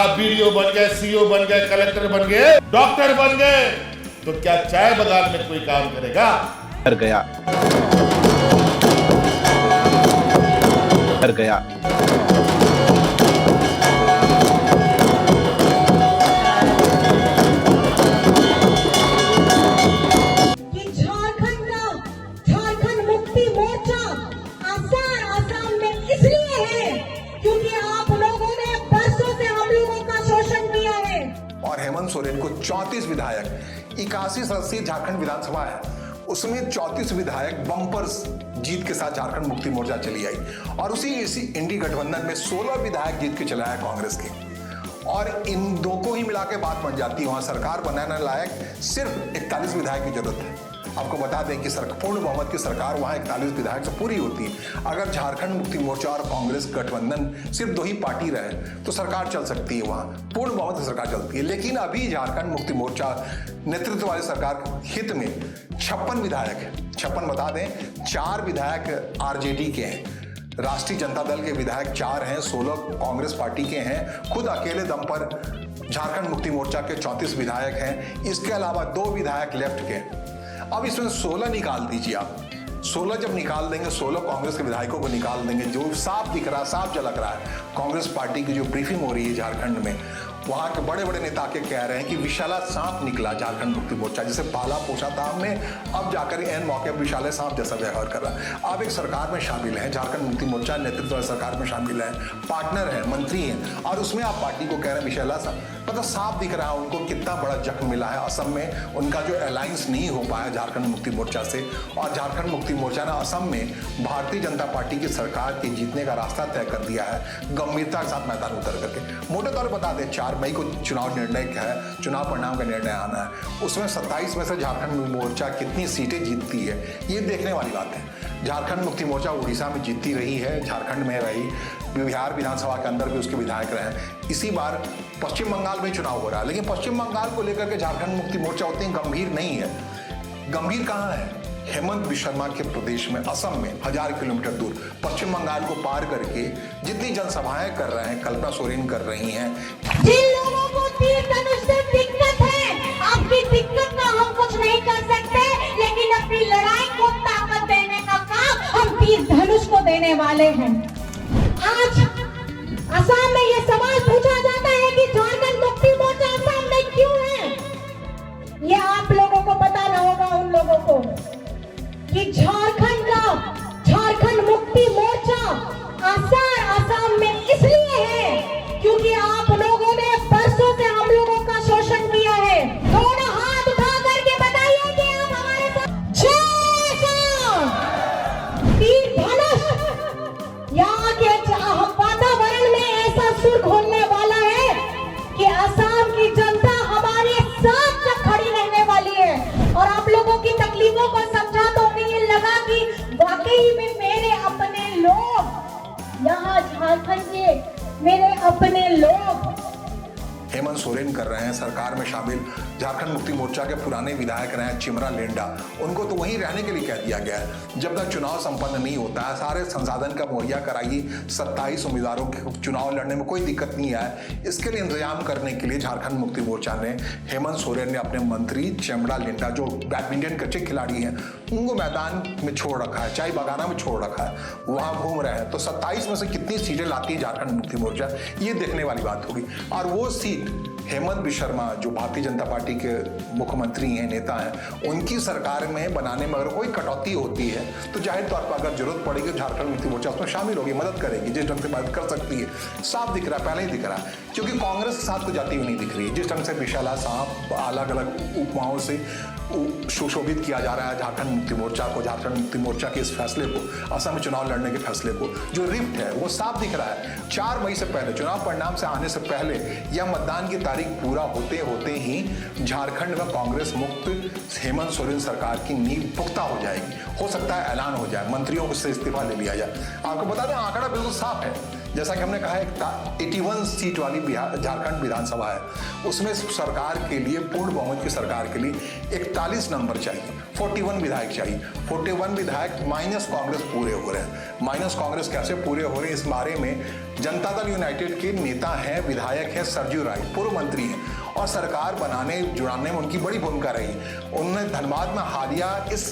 आप बीडीओ बन गए, सीईओ बन गए, कलेक्टर बन गए, डॉक्टर बन गए, तो क्या चाय बागान में कोई काम करेगा? कर गया कर गया झारखंड मुक्ति मोर्चा आसाम में इसलिए है क्योंकि आप लोगों ने बरसों से हम लोगों का शोषण किया है। और हेमंत सोरेन को 34 विधायक, 81 सदस्यीय झारखंड विधानसभा है, उसमें 34 विधायक बम्पर जीत के साथ झारखंड मुक्ति मोर्चा चली आई और इसी इंडी गठबंधन में 16 विधायक जीत के चला है कांग्रेस के। और इन दो को ही मिला के बात बन जाती है, वहां सरकार बनाने लायक सिर्फ 41 विधायक की जरूरत है। आपको बता दें कि पूर्ण बहुमत की सरकार वहां 41 विधायक से पूरी होती है। अगर झारखंड मुक्ति मोर्चा और कांग्रेस गठबंधन सिर्फ 2 ही पार्टी रहे तो सरकार चल सकती है, वहां पूर्ण बहुमत की सरकार चलती है। लेकिन अभी झारखंड मुक्ति मोर्चा नेतृत्व वाली सरकार हित में 56 विधायक है। 56 बता दें, 4 विधायक आरजेडी के हैं, राष्ट्रीय जनता दल के विधायक 4 हैं, 16 कांग्रेस पार्टी के हैं, खुद अकेले दम पर झारखंड मुक्ति मोर्चा के 34 विधायक हैं, इसके अलावा 2 विधायक लेफ्ट के। अब इसमें 16 निकाल दीजिए आप, 16 जब निकाल देंगे, 16 कांग्रेस के विधायकों को निकाल देंगे, जो साफ दिख रहा है, साफ झलक रहा है, कांग्रेस पार्टी की जो ब्रीफिंग हो रही है झारखंड में, वहां के बड़े बड़े नेता के कह रहे हैं कि विशाला सांप निकला झारखंड मुक्ति मोर्चा, जिसे पाला पोछा था हमने, अब जाकर एन मौके पर विशाले सांप जैसा व्यवहार कर रहा है। अब एक सरकार में शामिल है, झारखंड मुक्ति मोर्चा नेतृत्व वाली सरकार में शामिल है, पार्टनर है, मंत्री हैं, और उसमें आप पार्टी को कह रहे हैं विशाला सांप, मतलब साफ दिख रहा है उनको कितना बड़ा जख्म मिला है। असम में उनका जो अलायंस नहीं हो पाया झारखंड मुक्ति मोर्चा से, और झारखंड मुक्ति मोर्चा ने असम में भारतीय जनता पार्टी की सरकार के जीतने का रास्ता तय कर दिया है, गंभीरता के साथ मैदान उतर करके। मोटे तौर पर बता दें, 4 मई को चुनाव निर्णय क्या है, चुनाव परिणाम का निर्णय आना है, उसमें 27 में से झारखंड मोर्चा कितनी सीटें जीतती है, ये देखने वाली बात है। झारखंड मुक्ति मोर्चा उड़ीसा में जीतती रही है, झारखंड में रही, बिहार विधानसभा के अंदर भी उसके विधायक रहे। इसी बार पश्चिम बंगाल में चुनाव हो रहा है, लेकिन पश्चिम बंगाल को लेकर के झारखंड मुक्ति मोर्चा उतनी गंभीर नहीं है। गंभीर कहाँ है? हेमंत विश्व के प्रदेश में, असम में 1000 किलोमीटर दूर पश्चिम बंगाल को पार करके जितनी जनसभाएं कर रहे हैं, कल्पना सोरेन कर रही हैं। जिन लोगों को तीर धनुष से दिक्कत है, आपकी दिक्कत का हम कुछ नहीं कर सकते, लेकिन अपनी लड़ाई को ताकत देने का काम हम तीर धनुष को देने वाले हैं। आज असम में ये सवाल पूछा जाता है कि झारखंड मुक्ति मोर्चा असम में क्यों है? ये आप लोगों को पता न होगा, उन लोगों को, कि झारखंड मुक्ति मोर्चा असम में इसलिए है क्योंकि आप लोगों ने बरसों से हम लोगों का शोषण किया है। दोनों हाथ उठा करके बताइए कि आप हमारे साथ। तीर धनुष यहाँ के वातावरण में ऐसा सुर घोलने वाला है कि असम की जनता हमारे साथ जब खड़ी रहने वाली है। और आप लोगों की तकलीफों को समझा तो उन्हें ये लगा कि वाकई में मेरे अपने लोग यहाँ झारखंड के, मेरे अपने लोग। हेमंत सोरेन कर रहे हैं सरकार में शामिल, झारखंड मुक्ति मोर्चा के पुराने विधायक रहे हैं चिमरा लेंडा, उनको तो वहीं रहने के लिए कह दिया गया है। जब तक चुनाव संपन्न नहीं होता है, सारे संसाधन का मुहैया कराइए, 27 उम्मीदवारों के चुनाव लड़ने में कोई दिक्कत नहीं आए, इसके लिए इंतजाम करने के लिए झारखंड मुक्ति मोर्चा ने, हेमंत सोरेन ने अपने मंत्री चिमरा लेंडा, जो बैडमिंटन के अच्छे खिलाड़ी हैं, उनको मैदान में छोड़ रखा है, चाय बागाना में छोड़ रखा है, वहां घूम रहे हैं। तो 27 में से कितनी सीटें लाती है झारखंड मुक्ति मोर्चा, ये देखने वाली बात होगी। और वो सीट हेमंत विश्व, जो भारतीय जनता पार्टी के मुख्यमंत्री हैं, नेता हैं, उनकी सरकार में बनाने में अगर कोई कटौती होती है तो जाहिर तौर पर अगर जरूरत पड़ेगी झारखंड मुक्ति मोर्चा उसमें शामिल होगी, मदद करेगी, जिस ढंग से मदद कर सकती है। साफ दिख रहा है, पहले ही दिख रहा है, क्योंकि कांग्रेस के साथ तो जाती हुई नहीं दिख रही है। जिस ढंग से विशाला सांप अलग अलग उपमाओं से सुशोभित किया जा रहा है झारखंड मुक्ति मोर्चा को, झारखंड मुक्ति मोर्चा के इस फैसले को, असम में चुनाव लड़ने के फैसले को, जो रिफ्ट है वो साफ दिख रहा है। 4 मई से पहले, चुनाव परिणाम से आने से पहले या मतदान की तारीख पूरा होते होते ही झारखंड में कांग्रेस मुक्त हेमंत सोरेन सरकार की नींव पुख्ता हो जाएगी। हो सकता है ऐलान हो जाए, मंत्रियों से इस्तीफा ले लिया जाए। आपको बता दें, आंकड़ा बिल्कुल साफ है, जैसा कि हमने कहा 81 सीट वाली झारखंड विधानसभा है, उसमें सरकार के लिए, पूर्ण बहुमत की सरकार के लिए 41 नंबर चाहिए, 41 विधायक चाहिए। 41 विधायक माइनस कांग्रेस पूरे हो रहे हैं। माइनस कांग्रेस कैसे पूरे हो रहे हैं, इस बारे में जनता दल यूनाइटेड के नेता हैं, विधायक हैं सरजू राय, पूर्व मंत्री हैं और सरकार बनाने जुड़ाने में उनकी बड़ी भूमिका रही। उन्होंने धनबाद में हालिया इस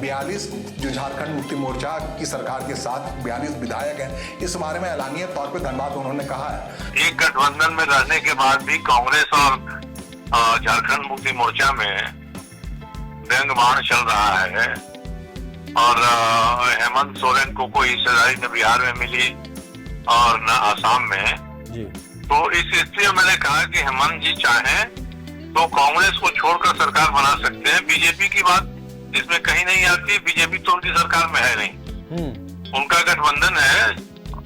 42 जो झारखंड मुक्ति मोर्चा की सरकार के साथ 42 विधायक हैं, इस बारे में ऐलानिया तौर पर धनबाद उन्होंने कहा है। एक गठबंधन में रहने के बाद भी कांग्रेस और झारखंड मुक्ति मोर्चा में व्यंग्यबाण चल रहा है और हेमंत सोरेन को कोई हिस्सेदारी न बिहार में मिली और न आसाम में जी। तो इस स्थिति में मैंने कहा कि हेमंत जी चाहें तो कांग्रेस को छोड़कर सरकार बना सकते हैं। बीजेपी की बात इसमें कहीं नहीं आती, बीजेपी तो उनकी सरकार में है नहीं, उनका गठबंधन है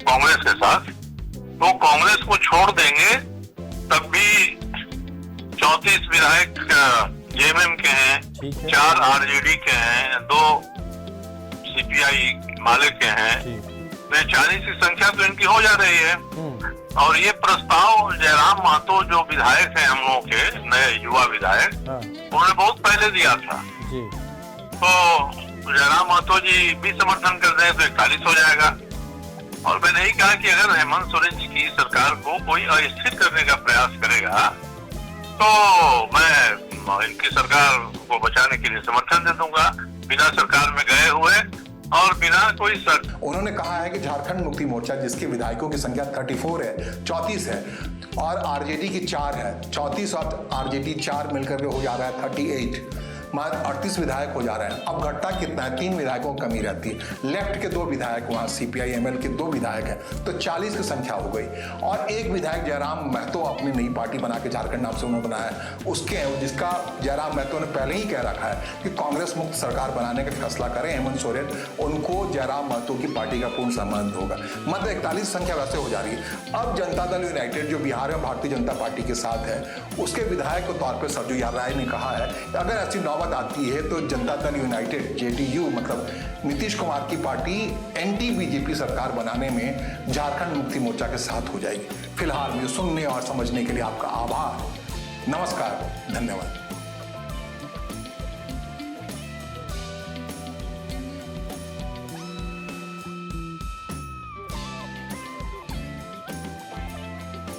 कांग्रेस के साथ, तो कांग्रेस को छोड़ देंगे तब भी 34 विधायक जेएमएम के हैं, 4 आरजेडी के हैं, 2 सीपीआई माले के हैं, तो 40 की संख्या तो इनकी हो जा रही है। और ये प्रस्ताव जयराम महतो जो विधायक हैं हम लोगों के नए युवा विधायक, उन्होंने बहुत पहले दिया था जी। तो जयराम महतो जी भी समर्थन कर दें तो 41 हो जाएगा। और मैंने ही कहा कि अगर हेमंत सोरेन जी की सरकार को कोई अस्थिर करने का प्रयास करेगा तो मैं इनकी सरकार को बचाने के लिए समर्थन दे दूंगा, बिना सरकार में गए हुए और बिना कोई उन्होंने कहा है कि झारखंड मुक्ति मोर्चा जिसके विधायकों की संख्या 34 है, 34 है और आरजेडी की 4 है, 34 और आरजेडी 4 मिलकर के हो जा रहा है 38, मात्र 38 विधायक हो जा रहे हैं। अब घटता कितना है, 3 विधायकों की कमी रहती है। लेफ्ट के 2 विधायक, वहाँ सीपीआई एमएल के 2 विधायक हैं, तो 40 की संख्या हो गई। और एक विधायक जयराम महतो अपनी नई पार्टी बना के झारखंड नाम से उन्होंने बनाया है, उसके जिसका जयराम महतो ने पहले ही कह रखा है कि कांग्रेस मुक्त सरकार बनाने का फैसला करें हेमंत सोरेन, उनको जयराम महतो की पार्टी का पूर्ण संबंध होगा। मतलब 41 संख्या वैसे हो जा रही है। अब जनता दल यूनाइटेड जो बिहार में भारतीय जनता पार्टी के साथ है, उसके विधायक के तौर पर सरजू राय ने कहा है कि अगर ऐसी नौबत आती है तो जनता दल यूनाइटेड जेडीयू मतलब नीतीश कुमार की पार्टी एंटी बीजेपी सरकार बनाने में झारखंड मुक्ति मोर्चा के साथ हो जाएगी। फिलहाल मुझे सुनने और समझने के लिए आपका आभार। नमस्कार, धन्यवाद।